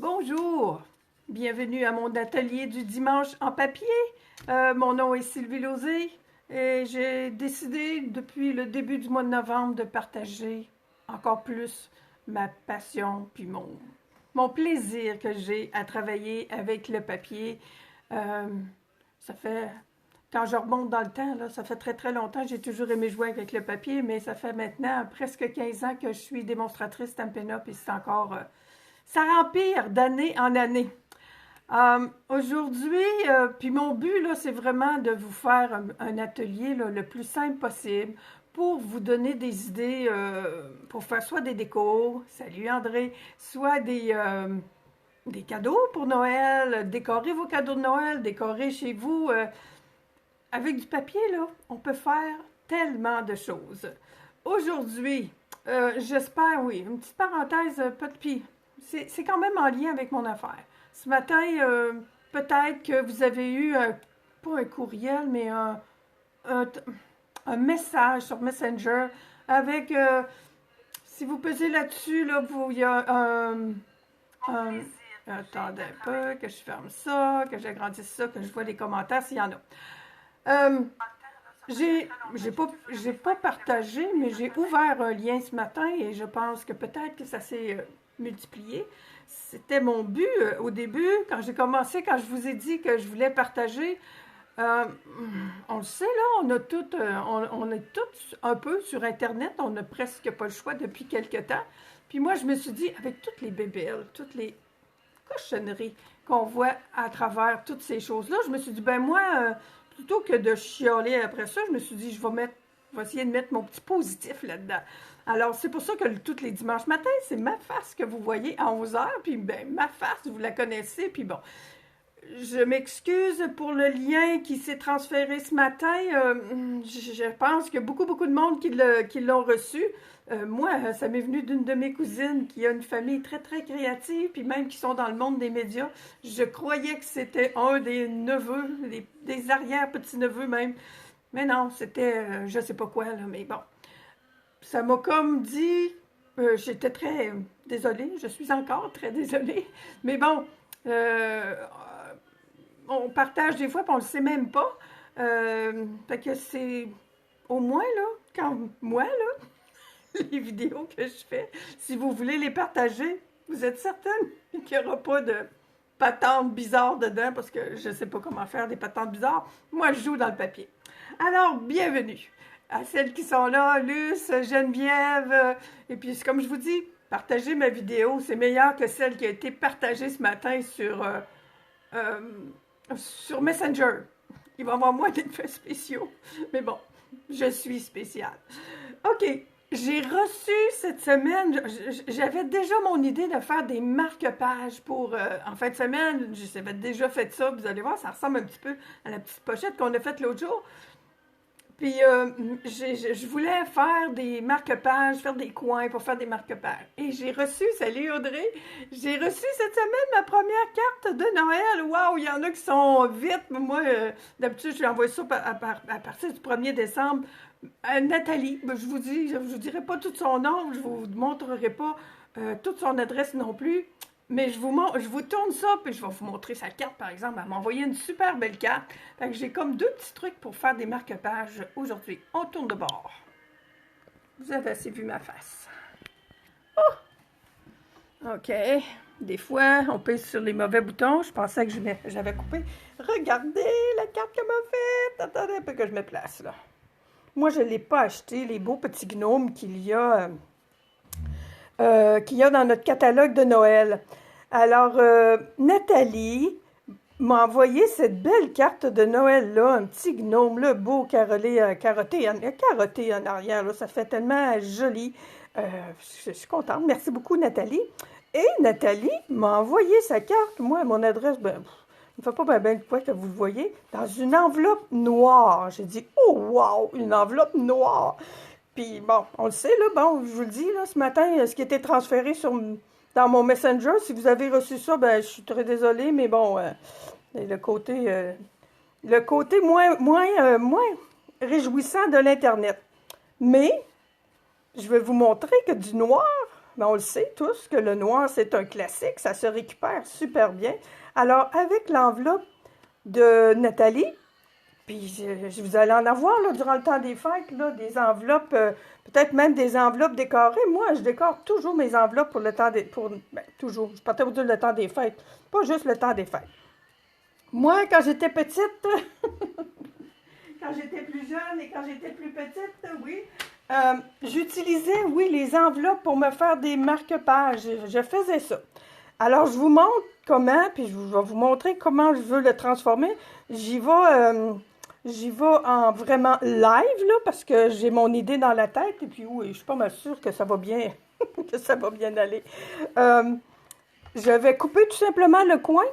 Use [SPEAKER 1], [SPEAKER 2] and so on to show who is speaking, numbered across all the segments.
[SPEAKER 1] Bonjour, bienvenue à mon atelier du dimanche en papier. Mon nom est Sylvie Lauzé et j'ai décidé depuis le début du mois de novembre de partager encore plus ma passion puis mon plaisir que j'ai à travailler avec le papier. Ça fait, quand je remonte dans le temps, là, ça fait très très longtemps, j'ai toujours aimé jouer avec le papier, mais ça fait maintenant presque 15 ans que je suis démonstratrice Stampin' Up! Et c'est encore... ça empire d'année en année. Aujourd'hui, puis mon but, là, c'est vraiment de vous faire un atelier là, le plus simple possible pour vous donner des idées pour faire soit des décos, salut André, soit des cadeaux pour Noël, décorer vos cadeaux de Noël, décorer chez vous. Avec du papier, là, on peut faire tellement de choses. Aujourd'hui, j'espère, oui, une petite parenthèse, pas de pis. C'est quand même en lien avec mon affaire. Ce matin, peut-être que vous avez eu, pas un courriel, mais un message sur Messenger avec, si vous pesez là-dessus, là, il y a un- attendez un peu, que je ferme ça, que j'agrandisse ça, que je vois les commentaires s'il y en a. J'ai pas partagé, mais j'ai ouvert un lien ce matin et je pense que peut-être que ça s'est multiplié. C'était mon but au début, quand j'ai commencé, quand je vous ai dit que je voulais partager. Euh, on le sait, là, on est tous un peu sur Internet, on n'a presque pas le choix depuis quelque temps. Puis moi, je me suis dit, avec toutes les bébelles, toutes les cochonneries qu'on voit à travers toutes ces choses-là, je me suis dit, ben moi, plutôt que de chialer après ça, je me suis dit, je vais essayer de mettre mon petit positif là-dedans. Alors, c'est pour ça que tous les dimanches matins, c'est ma face que vous voyez à 11 h, puis ben, ma face, vous la connaissez, puis bon. Je m'excuse pour le lien qui s'est transféré ce matin. Je pense qu'il y a beaucoup de monde qui l'ont reçu. Moi, ça m'est venu d'une de mes cousines qui a une famille très, très créative, puis même qui sont dans le monde des médias. Je croyais que c'était un des neveux, des arrière-petits-neveux même. Mais non, c'était je sais pas quoi, là, mais bon. Ça m'a comme dit... j'étais très désolée, je suis encore très désolée. Mais bon... on partage des fois, puis on le sait même pas. Fait que c'est au moins, là, quand moi, là, les vidéos que je fais, si vous voulez les partager, vous êtes certaine qu'il n'y aura pas de patentes bizarres dedans, parce que je ne sais pas comment faire des patentes bizarres. Moi, je joue dans le papier. Alors, bienvenue à celles qui sont là, Luce, Geneviève, et puis comme je vous dis, partagez ma vidéo, c'est meilleur que celle qui a été partagée ce matin sur Messenger. Il va y avoir moins d'effets spéciaux. Mais bon, je suis spéciale. OK. J'ai reçu cette semaine, j'avais déjà mon idée de faire des marque-pages pour en fin de semaine. J'avais déjà fait ça. Vous allez voir, ça ressemble un petit peu à la petite pochette qu'on a faite l'autre jour. Puis, je voulais faire des marque-pages, faire des coins pour faire des marque-pages. Et j'ai reçu, salut Audrey, j'ai reçu cette semaine ma première carte de Noël. Waouh, il y en a qui sont vite. Moi, d'habitude, je lui envoie ça à partir du 1er décembre. Nathalie, je vous dirai pas tout son nom, je vous montrerai pas toute son adresse non plus. Mais je vous tourne ça, puis je vais vous montrer sa carte, par exemple. Elle m'a envoyé une super belle carte. Fait que j'ai comme deux petits trucs pour faire des marque-pages aujourd'hui. On tourne de bord. Vous avez assez vu ma face. Oh! OK. Des fois, on pèse sur les mauvais boutons. Je pensais que j'avais coupé. Regardez la carte qu'elle m'a faite. Attendez un peu que je me place, là. Moi, je ne l'ai pas acheté, les beaux petits gnomes qu'il y a dans notre catalogue de Noël. Alors, Nathalie m'a envoyé cette belle carte de Noël-là, un petit gnome, là, beau, carotté en arrière, là, ça fait tellement joli. Je suis contente. Merci beaucoup, Nathalie. Et Nathalie m'a envoyé sa carte, moi, mon adresse, ben, il ne fait pas bien de quoi que vous le voyez, dans une enveloppe noire. J'ai dit, oh, wow, une enveloppe noire! Puis bon, on le sait, là, bon, je vous le dis, là, ce matin, ce qui était transféré dans mon Messenger, si vous avez reçu ça, ben, je suis très désolée, mais bon, le côté moins réjouissant de l'Internet. Mais, je vais vous montrer que du noir, mais on le sait tous que le noir, c'est un classique, ça se récupère super bien. Alors, avec l'enveloppe de Nathalie, puis vous allez en avoir là, durant le temps des fêtes, là, des enveloppes, peut-être même des enveloppes décorées. Moi, je décore toujours mes enveloppes pour le temps des... toujours, je partais vous dire le temps des fêtes, pas juste le temps des fêtes. Moi, quand j'étais petite, quand j'étais plus jeune et quand j'étais plus petite, oui, j'utilisais, oui, les enveloppes pour me faire des marque-pages. Je faisais ça. Alors, je vous montre comment, puis je vais vous montrer comment je veux le transformer. J'y vais en vraiment live, là, parce que j'ai mon idée dans la tête, et puis oui, je suis pas mal sûre que ça va bien, que ça va bien aller. Je vais couper tout simplement le coin,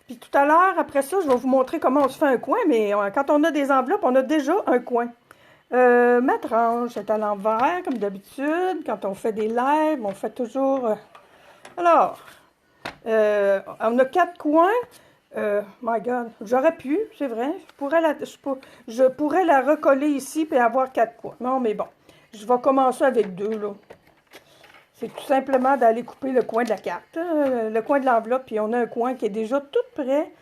[SPEAKER 1] puis tout à l'heure, après ça, je vais vous montrer comment on se fait un coin, mais quand on a des enveloppes, on a déjà un coin. Ma tranche est à l'envers, comme d'habitude. Quand on fait des lives, on fait toujours... Alors, on a 4 coins. My God, j'aurais pu, c'est vrai. Je pourrais la recoller ici et avoir 4 coins. Non, mais bon, je vais commencer avec 2, là. C'est tout simplement d'aller couper le coin de la carte, le coin de l'enveloppe, puis on a un coin qui est déjà tout prêt.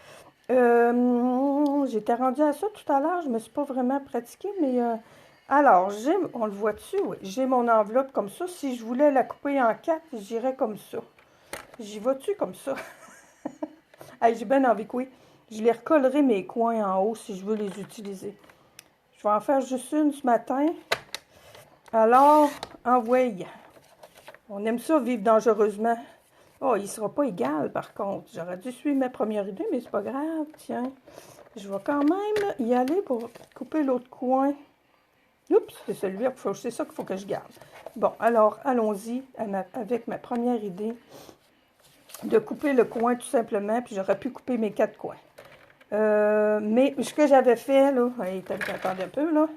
[SPEAKER 1] J'étais rendue à ça tout à l'heure, je ne me suis pas vraiment pratiquée, mais... alors, on le voit dessus, oui. J'ai mon enveloppe comme ça. Si je voulais la couper en 4, j'irais comme ça. J'y vais-tu comme ça? Hey, j'ai bien envie que oui. Je les recollerai mes coins en haut si je veux les utiliser. Je vais en faire juste une ce matin. Alors, envoyez. On aime ça, vivre dangereusement. Oh, il ne sera pas égal, par contre. J'aurais dû suivre ma première idée, mais c'est pas grave. Tiens, je vais quand même y aller pour couper l'autre coin. Oups, c'est celui-là, c'est ça qu'il faut que je garde. Bon, alors, allons-y avec ma première idée de couper le coin tout simplement, puis j'aurais pu couper mes 4 coins. Mais ce que j'avais fait, là, attendez un peu, là.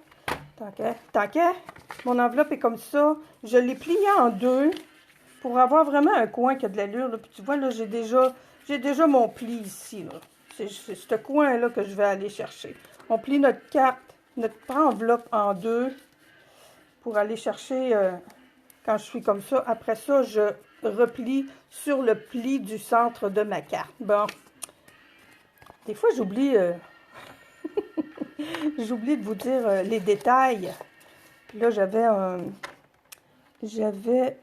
[SPEAKER 1] Tant qu'à, mon enveloppe est comme ça. Je l'ai pliée en 2 pour avoir vraiment un coin qui a de l'allure, là. Puis tu vois, là, j'ai déjà mon pli ici, là. C'est ce coin-là que je vais aller chercher. On plie notre carte, notre enveloppe en 2 pour aller chercher, quand je suis comme ça. Après ça, je replie sur le pli du centre de ma carte. Bon, des fois, j'oublie j'oublie de vous dire les détails. Puis là, j'avais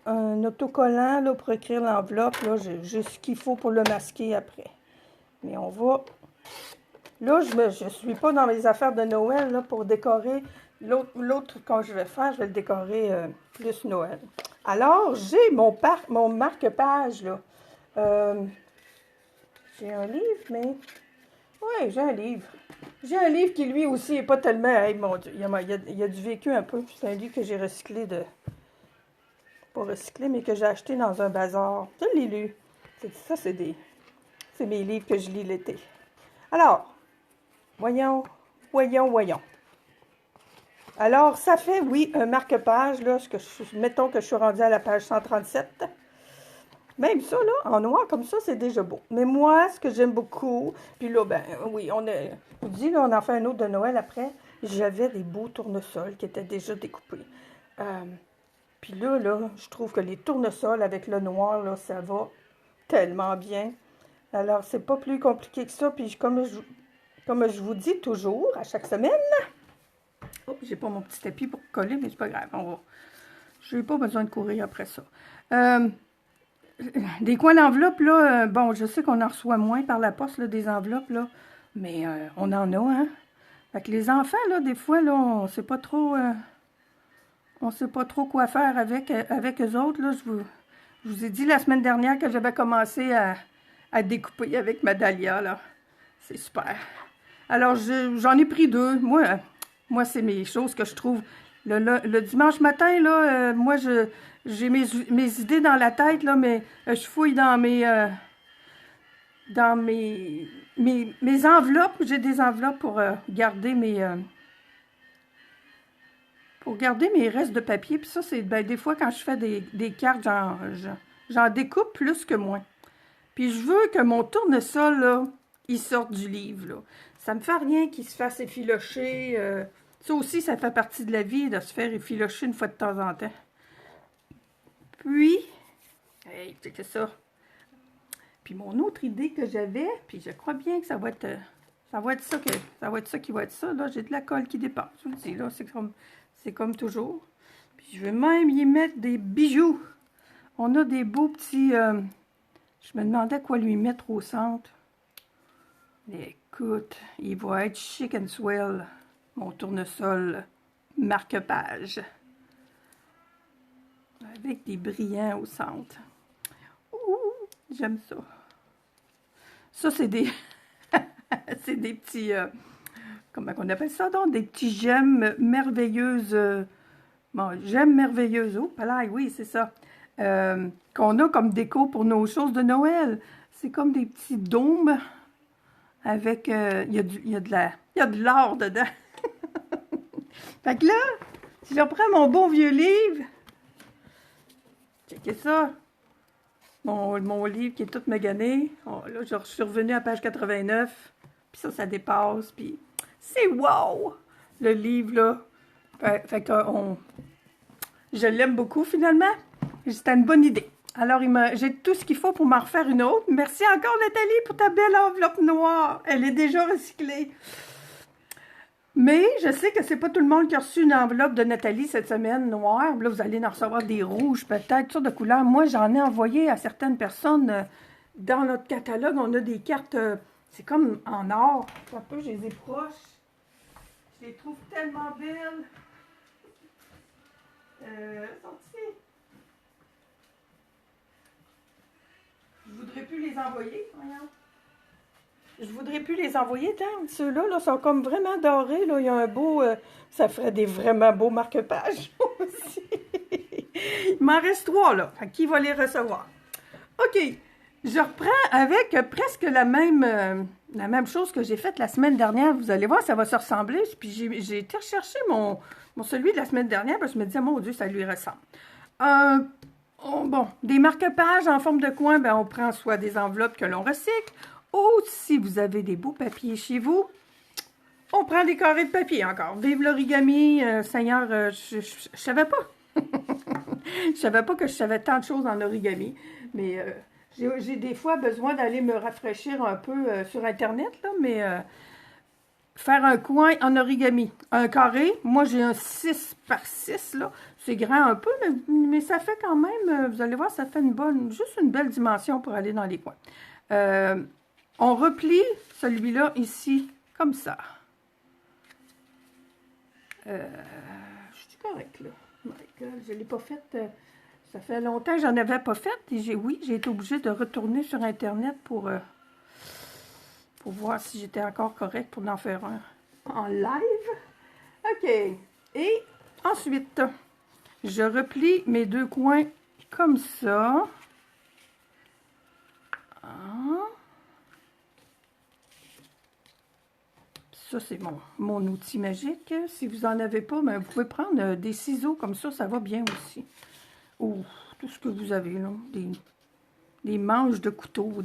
[SPEAKER 1] un autocollant là, pour écrire l'enveloppe. Là, j'ai ce qu'il faut pour le masquer après. Mais on va... Là, je suis pas dans mes affaires de Noël là, pour décorer. L'autre, quand je vais faire, je vais le décorer plus Noël. Alors, j'ai mon marque-page, là. J'ai un livre, mais... Oui, j'ai un livre. J'ai un livre qui, lui aussi, n'est pas tellement... Hey, mon Dieu, il y a du vécu un peu. C'est un livre que j'ai recyclé de... Pas recyclé, mais que j'ai acheté dans un bazar. Je l'ai lu. Ça, c'est mes livres que je lis l'été. Alors, voyons. Alors, ça fait, oui, un marque-page, là, mettons que je suis rendue à la page 137. Même ça, là, en noir, comme ça, c'est déjà beau. Mais moi, ce que j'aime beaucoup, puis là, ben, oui, je vous dis, là, on en fait un autre de Noël après. J'avais des beaux tournesols qui étaient déjà découpés. Puis là, je trouve que les tournesols avec le noir, là, ça va tellement bien. Alors, c'est pas plus compliqué que ça. Puis, comme je vous dis toujours, à chaque semaine... Oh, j'ai pas mon petit tapis pour coller, mais c'est pas grave. Je n'ai pas besoin de courir après ça. Des coins d'enveloppe, là, bon, je sais qu'on en reçoit moins par la poste, là, des enveloppes, là, mais on en a, hein. Fait que les enfants, là, des fois, là, on sait pas trop quoi faire avec eux autres, là. Je vous ai dit la semaine dernière que j'avais commencé à découper avec ma Dahlia, là. C'est super. Alors, j'en ai pris 2. Moi, c'est mes choses que je trouve. Le dimanche matin, là, moi, j'ai mes idées dans la tête, là, mais je fouille dans mes enveloppes. J'ai des enveloppes pour garder mes restes de papier. Puis ça, c'est des fois, quand je fais des cartes, j'en découpe plus que moins. Puis je veux que mon tournesol, là, il sorte du livre, là. Ça me fait rien qu'il se fasse effilocher. Ça aussi, ça fait partie de la vie, de se faire effilocher une fois de temps en temps. Puis, c'était ça. Puis mon autre idée que j'avais, puis je crois bien que ça va être ça qui va être ça. Là, j'ai de la colle qui dépasse. Je vous le dis, là, c'est comme toujours. Puis je vais même y mettre des bijoux. On a des beaux petits... je me demandais quoi lui mettre au centre. Écoute, il va être chic and swell. Mon tournesol marque-page. Avec des brillants au centre. Ouh, j'aime ça. Ça, c'est des... c'est des petits... comment on appelle ça donc? Des petits gemmes merveilleuses. Bon, gemmes merveilleuses. Oh, palais, oui, c'est ça. Qu'on a comme déco pour nos choses de Noël. C'est comme des petits dômes avec... il y a de l'or dedans. Fait que là, si je reprends mon bon vieux livre... Checkez ça. Mon livre qui est tout magané. Oh, là, je suis revenue à page 89. Puis ça dépasse. Puis c'est wow! Le livre, là. Fait que je l'aime beaucoup, finalement. C'était une bonne idée. Alors, j'ai tout ce qu'il faut pour m'en refaire une autre. Merci encore, Nathalie, pour ta belle enveloppe noire. Elle est déjà recyclée. Mais je sais que c'est pas tout le monde qui a reçu une enveloppe de Nathalie cette semaine noire. Là, vous allez en recevoir des rouges, peut-être, toutes sortes de couleurs. Moi, j'en ai envoyé à certaines personnes. Dans notre catalogue, on a des cartes, c'est comme en or. Un peu, je les ai proches. Je les trouve tellement belles. Sont-ils? Je voudrais plus les envoyer. Voyons. Je voudrais plus les envoyer, tant. Ceux-là là, sont comme vraiment dorés. Là. Il y a un beau... ça ferait des vraiment beaux marque-pages aussi. Il m'en reste 3, là. Fait qui va les recevoir? OK. Je reprends avec presque la même chose que j'ai faite la semaine dernière. Vous allez voir, ça va se ressembler. Puis j'ai été rechercher celui de la semaine dernière parce que je me disais, mon Dieu, ça lui ressemble. Bon, des marque-pages en forme de coin, ben, on prend soit des enveloppes que l'on recycle, ou si vous avez des beaux papiers chez vous, on prend des carrés de papier encore. Vive l'origami, Seigneur, je savais pas. Je savais pas que je savais tant de choses en origami, mais j'ai des fois besoin d'aller me rafraîchir un peu sur Internet, là, mais faire un coin en origami. Un carré, moi j'ai un 6 par 6, là. C'est grand un peu, mais ça fait quand même, vous allez voir, ça fait juste une belle dimension pour aller dans les coins. On replie celui-là ici, comme ça. Je suis correcte, là. My God, je ne l'ai pas faite. Ça fait longtemps que j'en avais pas fait. Et j'ai été obligée de retourner sur Internet pour voir si j'étais encore correcte pour en faire un en live. OK. Et ensuite, je replie mes deux coins comme ça. Ça, c'est mon outil magique. Si vous n'en avez pas, ben, vous pouvez prendre des ciseaux comme ça va bien aussi. Ou tout ce que vous avez, là. Des manches de couteau.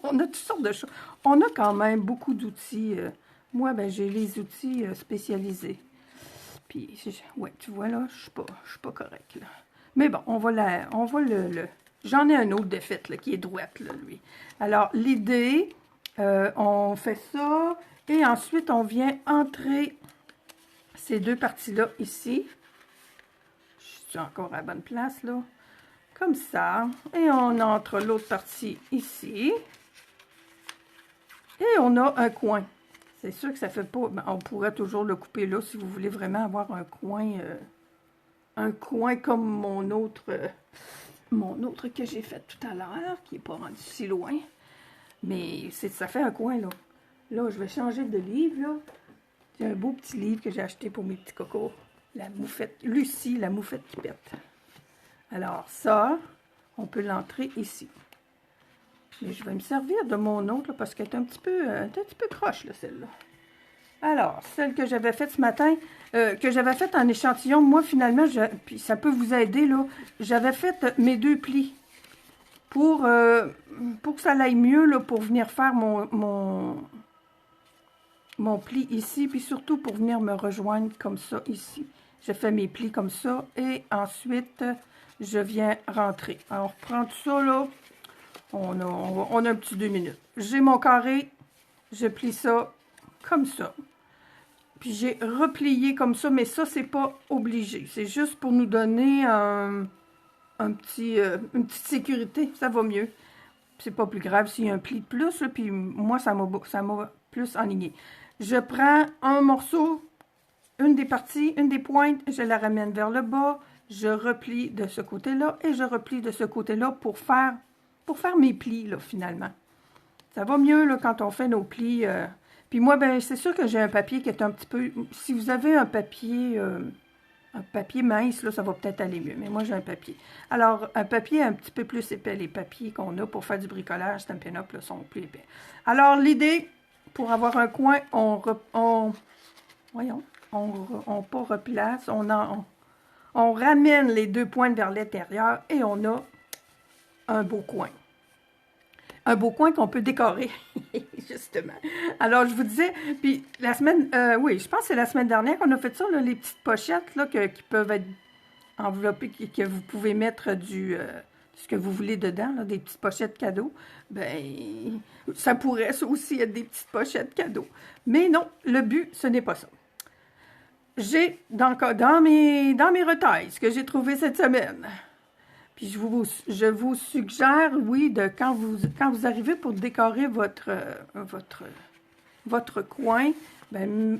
[SPEAKER 1] On a toutes sortes de choses. On a quand même beaucoup d'outils. Moi, ben, j'ai les outils spécialisés. Puis, ouais, tu vois, là, je suis pas correcte, là. Mais bon, on va le... J'en ai un autre de fait, là, qui est droite, là, lui. Alors, l'idée, on fait ça... Et ensuite, on vient entrer ces deux parties-là ici. Je suis encore à la bonne place, là. Comme ça. Et on entre l'autre partie ici. Et on a un coin. C'est sûr que ça fait pas... Ben, on pourrait toujours le couper là si vous voulez vraiment avoir un coin comme mon autre que j'ai fait tout à l'heure, qui n'est pas rendu si loin. Mais ça fait un coin, là. Là, je vais changer de livre, là. C'est un beau petit livre que j'ai acheté pour mes petits cocos. La moufette, Lucie, la moufette qui pète. Alors, ça, on peut l'entrer ici. Mais je vais me servir de mon autre, là, parce qu'elle est un petit peu croche, là, celle-là. Alors, celle que j'avais faite ce matin, que j'avais faite en échantillon, moi, finalement, puis ça peut vous aider, là, j'avais fait mes deux plis. Pour que ça aille mieux, là, pour venir faire mon pli ici, puis surtout pour venir me rejoindre comme ça ici. Je fais mes plis comme ça, et ensuite, je viens rentrer. Alors, on reprend tout ça, là. On a un petit 2 minutes. J'ai mon carré, je plie ça comme ça. Puis j'ai replié comme ça, mais ça, c'est pas obligé. C'est juste pour nous donner une petite sécurité. Ça va mieux. C'est pas plus grave s'il y a un pli de plus, là, puis moi, ça m'a plus enligné. Je prends un morceau, une des parties, une des pointes, je la ramène vers le bas, je replie de ce côté-là et je replie de ce côté-là pour faire mes plis, là, finalement. Ça va mieux, là, quand on fait nos plis. Puis moi, ben, c'est sûr que j'ai un papier qui est un petit peu... Si vous avez un papier mince, là, ça va peut-être aller mieux. Mais moi, j'ai un papier. Alors, un papier un petit peu plus épais. Les papiers qu'on a pour faire du bricolage, Stampin' Up, là, sont plus épais. Alors, l'idée, pour avoir un coin, on pas replace, on ramène les deux pointes vers l'intérieur et on a un beau coin. Un beau coin qu'on peut décorer, justement. Alors, je vous disais, puis la semaine, oui, je pense que c'est la semaine dernière qu'on a fait ça, là, les petites pochettes là, qui peuvent être enveloppées, que vous pouvez mettre ce que vous voulez dedans, là, des petites pochettes cadeaux. Ben, ça pourrait ça aussi être des petites pochettes cadeaux. Mais non, le but, ce n'est pas ça. J'ai, dans mes retailles, ce que j'ai trouvé cette semaine... Puis je vous suggère, oui, quand vous arrivez pour décorer votre coin, ben,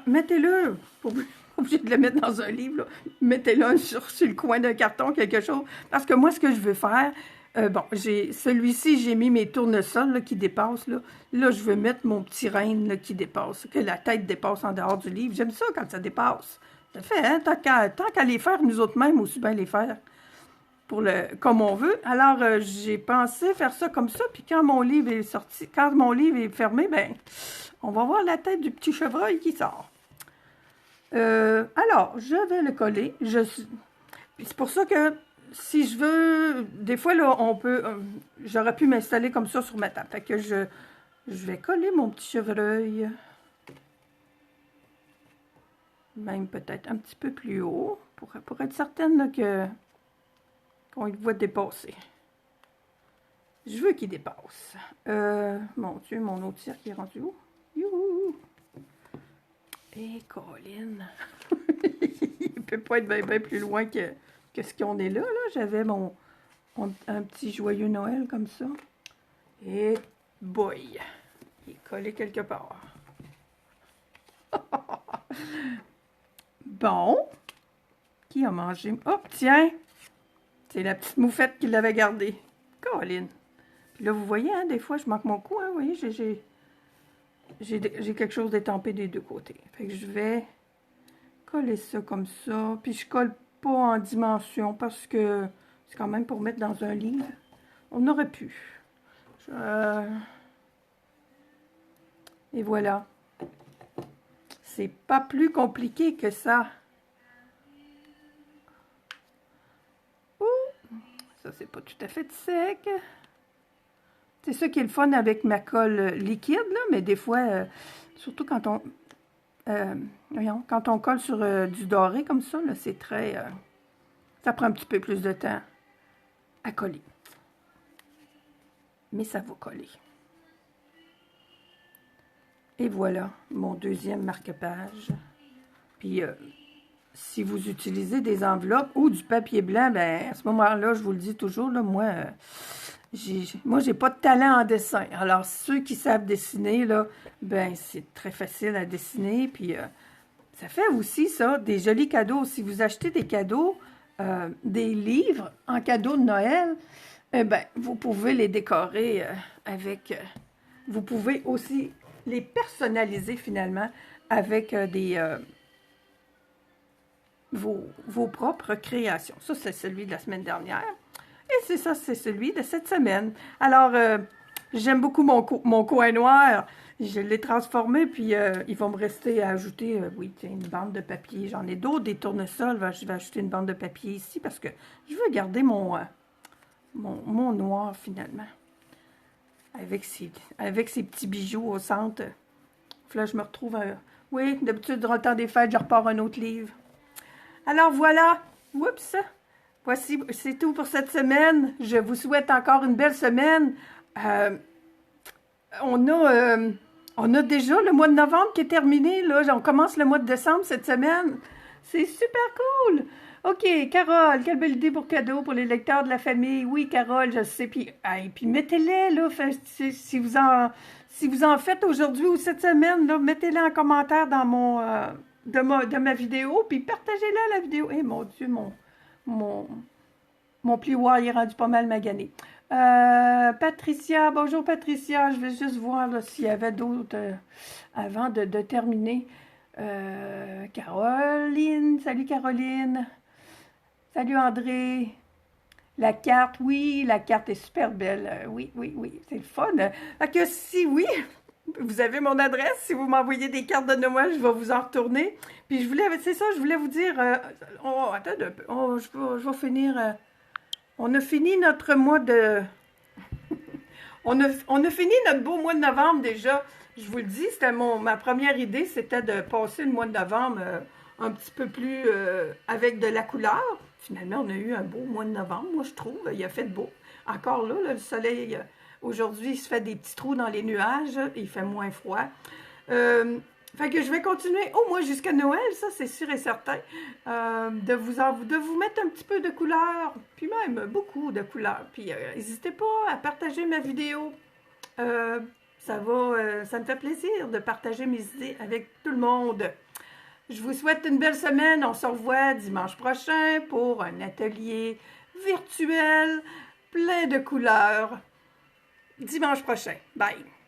[SPEAKER 1] mettez-le, pas obligé de le mettre dans un livre, mettez-le sur le coin d'un carton, quelque chose. Parce que moi, ce que je veux faire, bon, celui-ci, j'ai mis mes tournesols là, qui dépassent. Là, je veux mettre mon petit renne là, qui dépasse, que la tête dépasse en dehors du livre. J'aime ça quand ça dépasse. Ça fait, hein, tant qu'à les faire, nous autres mêmes, aussi bien les faire. Comme on veut. Alors, j'ai pensé faire ça comme ça, puis quand mon livre est sorti, quand mon livre est fermé, ben, on va voir la tête du petit chevreuil qui sort. Alors, je vais le coller. C'est pour ça que, si je veux, des fois, là, j'aurais pu m'installer comme ça sur ma table. Fait que je vais coller mon petit chevreuil. Même peut-être un petit peu plus haut, pour être certaine là, qu'on le voit dépasser. Je veux qu'il dépasse. Mon Dieu, mon autre cire qui est rendu où? Youhou! Et Colin! Il ne peut pas être bien plus loin que ce qu'on est là. J'avais un petit joyeux Noël comme ça. Et boy! Il est collé quelque part. Bon. Qui a mangé? Oh, tiens! C'est la petite moufette qui l'avait gardée. Colin. Puis là, vous voyez, hein, des fois, je manque mon coup. Hein, vous voyez, j'ai quelque chose d'étampé des deux côtés. Fait que je vais coller ça comme ça. Puis je colle pas en dimension parce que c'est quand même pour mettre dans un livre. On aurait pu. Et voilà. C'est pas plus compliqué que ça. Ça, c'est pas tout à fait sec. C'est ça qui est le fun avec ma colle liquide, là, mais des fois, surtout quand on colle sur du doré comme ça, là, c'est très... ça prend un petit peu plus de temps à coller. Mais ça va coller. Et voilà, mon deuxième marque-page. Puis... si vous utilisez des enveloppes ou du papier blanc, ben à ce moment-là, je vous le dis toujours, là, moi, j'ai pas de talent en dessin. Alors, ceux qui savent dessiner, là, ben c'est très facile à dessiner. Puis, ça fait aussi, ça, des jolis cadeaux. Si vous achetez des cadeaux, des livres en cadeau de Noël, ben, vous pouvez les décorer avec... vous pouvez aussi les personnaliser, finalement, avec vos propres créations. Ça, c'est celui de la semaine dernière. Et c'est ça, c'est celui de cette semaine. Alors, j'aime beaucoup mon coin noir. Je l'ai transformé, puis il va me rester à ajouter, oui, tiens, une bande de papier. J'en ai d'autres, des tournesols. Je vais ajouter une bande de papier ici parce que je veux garder mon noir, finalement. Avec ses petits bijoux au centre. Puis là, je me retrouve... oui, d'habitude, durant le temps des fêtes, je repars un autre livre. Alors voilà, oups, voici, c'est tout pour cette semaine. Je vous souhaite encore une belle semaine. Euh, on a déjà le mois de novembre qui est terminé. Là, on commence le mois de décembre cette semaine. C'est super cool. OK, Carole, quelle belle idée pour cadeau pour les lecteurs de la famille. Oui, Carole, je sais. Puis, hey, puis mettez-les, là, si vous en faites aujourd'hui ou cette semaine, là, mettez-les en commentaire dans de ma vidéo, puis partagez-la la vidéo. Eh mon Dieu, mon, mon plioir est rendu pas mal magané. Patricia, bonjour Patricia, je vais juste voir s'il y avait d'autres avant de terminer. Caroline, salut Caroline. Salut André. La carte, oui, la carte est super belle. Oui, oui, oui, c'est le fun. Fait que si oui, vous avez mon adresse. Si vous m'envoyez des cartes de Noël, je vais vous en retourner. Puis c'est ça, je voulais vous dire. Attends un peu. Je vais finir. On a fini notre mois de. on a fini notre beau mois de novembre déjà. Je vous le dis, c'était ma première idée, c'était de passer le mois de novembre un petit peu plus avec de la couleur. Finalement, on a eu un beau mois de novembre, moi je trouve. Il a fait beau. Encore là, le soleil, aujourd'hui, il se fait des petits trous dans les nuages. Il fait moins froid. Fait que je vais continuer au moins jusqu'à Noël, ça c'est sûr et certain, de vous mettre un petit peu de couleur, puis même beaucoup de couleur. Puis n'hésitez pas à partager ma vidéo. Ça me fait plaisir de partager mes idées avec tout le monde. Je vous souhaite une belle semaine. On se revoit dimanche prochain pour un atelier virtuel plein de couleurs. Dimanche prochain. Bye!